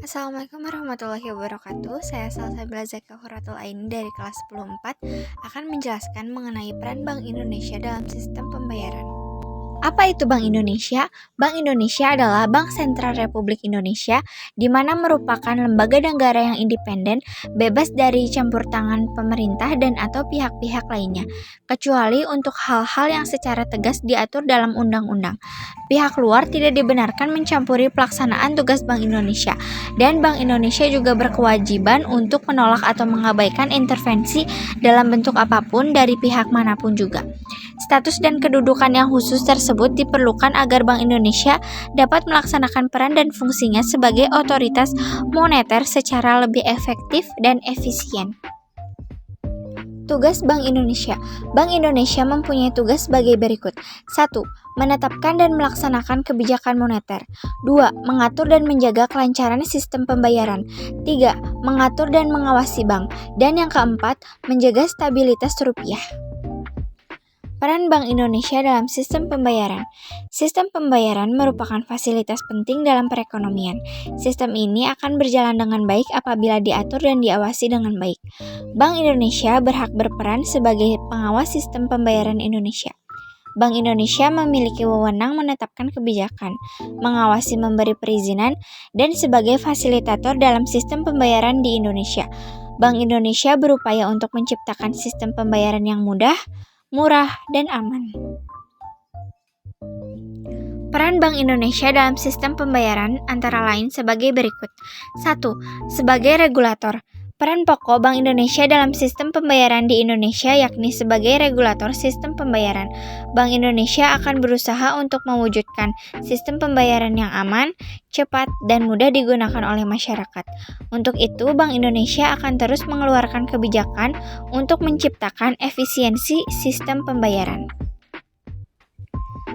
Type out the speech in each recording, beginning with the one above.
Assalamualaikum warahmatullahi wabarakatuh. Saya Salsabila Zaka Huratul Aini dari kelas 10 akan menjelaskan mengenai peran Bank Indonesia dalam sistem pembayaran. Apa itu Bank Indonesia? Bank Indonesia adalah Bank Sentral Republik Indonesia, di mana merupakan lembaga negara yang independen, bebas dari campur tangan pemerintah dan atau pihak-pihak lainnya, kecuali untuk hal-hal yang secara tegas diatur dalam undang-undang. Pihak luar tidak dibenarkan mencampuri pelaksanaan tugas Bank Indonesia, dan Bank Indonesia juga berkewajiban untuk menolak atau mengabaikan intervensi dalam bentuk apapun dari pihak manapun juga. Status dan kedudukan yang khusus tersebut diperlukan agar Bank Indonesia dapat melaksanakan peran dan fungsinya sebagai otoritas moneter secara lebih efektif dan efisien. Tugas Bank Indonesia. Bank Indonesia mempunyai tugas sebagai berikut. 1. Menetapkan dan melaksanakan kebijakan moneter. 2. Mengatur dan menjaga kelancaran sistem pembayaran. 3. Mengatur dan mengawasi bank. Dan yang keempat, menjaga stabilitas rupiah. Peran Bank Indonesia dalam sistem pembayaran. Sistem pembayaran merupakan fasilitas penting dalam perekonomian. Sistem ini akan berjalan dengan baik apabila diatur dan diawasi dengan baik. Bank Indonesia berhak berperan sebagai pengawas sistem pembayaran Indonesia. Bank Indonesia memiliki wewenang menetapkan kebijakan, mengawasi memberi perizinan, dan sebagai fasilitator dalam sistem pembayaran di Indonesia. Bank Indonesia berupaya untuk menciptakan sistem pembayaran yang mudah, murah, dan aman. Peran Bank Indonesia dalam sistem pembayaran antara lain sebagai berikut. 1. Sebagai regulator. Peran pokok Bank Indonesia dalam sistem pembayaran di Indonesia yakni sebagai regulator sistem pembayaran. Bank Indonesia akan berusaha untuk mewujudkan sistem pembayaran yang aman, cepat, dan mudah digunakan oleh masyarakat. Untuk itu, Bank Indonesia akan terus mengeluarkan kebijakan untuk menciptakan efisiensi sistem pembayaran.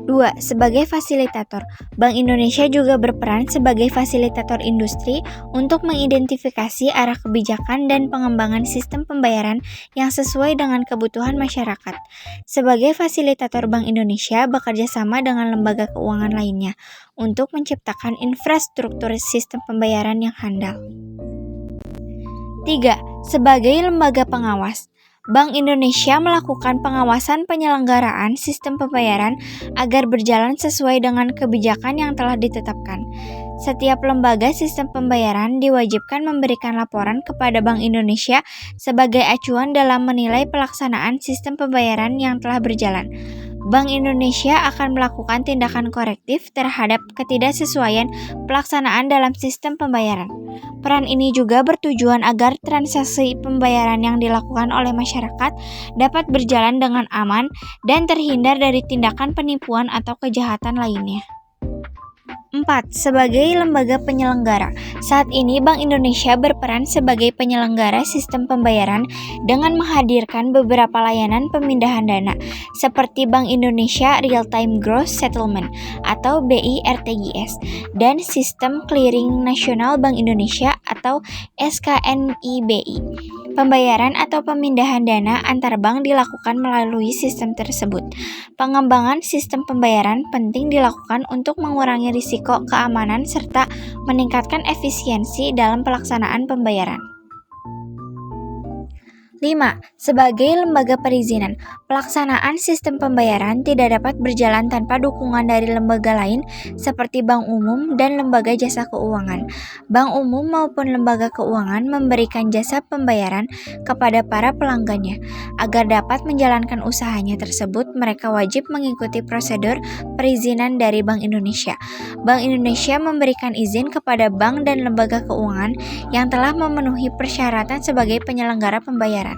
2. Sebagai fasilitator. Bank Indonesia juga berperan sebagai fasilitator industri untuk mengidentifikasi arah kebijakan dan pengembangan sistem pembayaran yang sesuai dengan kebutuhan masyarakat. Sebagai fasilitator, Bank Indonesia bekerja sama dengan lembaga keuangan lainnya untuk menciptakan infrastruktur sistem pembayaran yang handal. 3. Sebagai lembaga pengawas. Bank Indonesia melakukan pengawasan penyelenggaraan sistem pembayaran agar berjalan sesuai dengan kebijakan yang telah ditetapkan. Setiap lembaga sistem pembayaran diwajibkan memberikan laporan kepada Bank Indonesia sebagai acuan dalam menilai pelaksanaan sistem pembayaran yang telah berjalan. Bank Indonesia akan melakukan tindakan korektif terhadap ketidaksesuaian pelaksanaan dalam sistem pembayaran. Peran ini juga bertujuan agar transaksi pembayaran yang dilakukan oleh masyarakat dapat berjalan dengan aman dan terhindar dari tindakan penipuan atau kejahatan lainnya. 4. Sebagai lembaga penyelenggara. Saat ini Bank Indonesia berperan sebagai penyelenggara sistem pembayaran dengan menghadirkan beberapa layanan pemindahan dana seperti Bank Indonesia Real Time Gross Settlement atau BI-RTGS dan Sistem Clearing Nasional Bank Indonesia atau SKNIBI. Pembayaran atau pemindahan dana antar bank dilakukan melalui sistem tersebut. Pengembangan sistem pembayaran penting dilakukan untuk mengurangi risiko keamanan serta meningkatkan efisiensi dalam pelaksanaan pembayaran. 5. Sebagai lembaga perizinan. Pelaksanaan sistem pembayaran tidak dapat berjalan tanpa dukungan dari lembaga lain seperti bank umum dan lembaga jasa keuangan. Bank umum maupun lembaga keuangan memberikan jasa pembayaran kepada para pelanggannya. Agar dapat menjalankan usahanya tersebut, mereka wajib mengikuti prosedur perizinan dari Bank Indonesia. Bank Indonesia memberikan izin kepada bank dan lembaga keuangan yang telah memenuhi persyaratan sebagai penyelenggara pembayaran.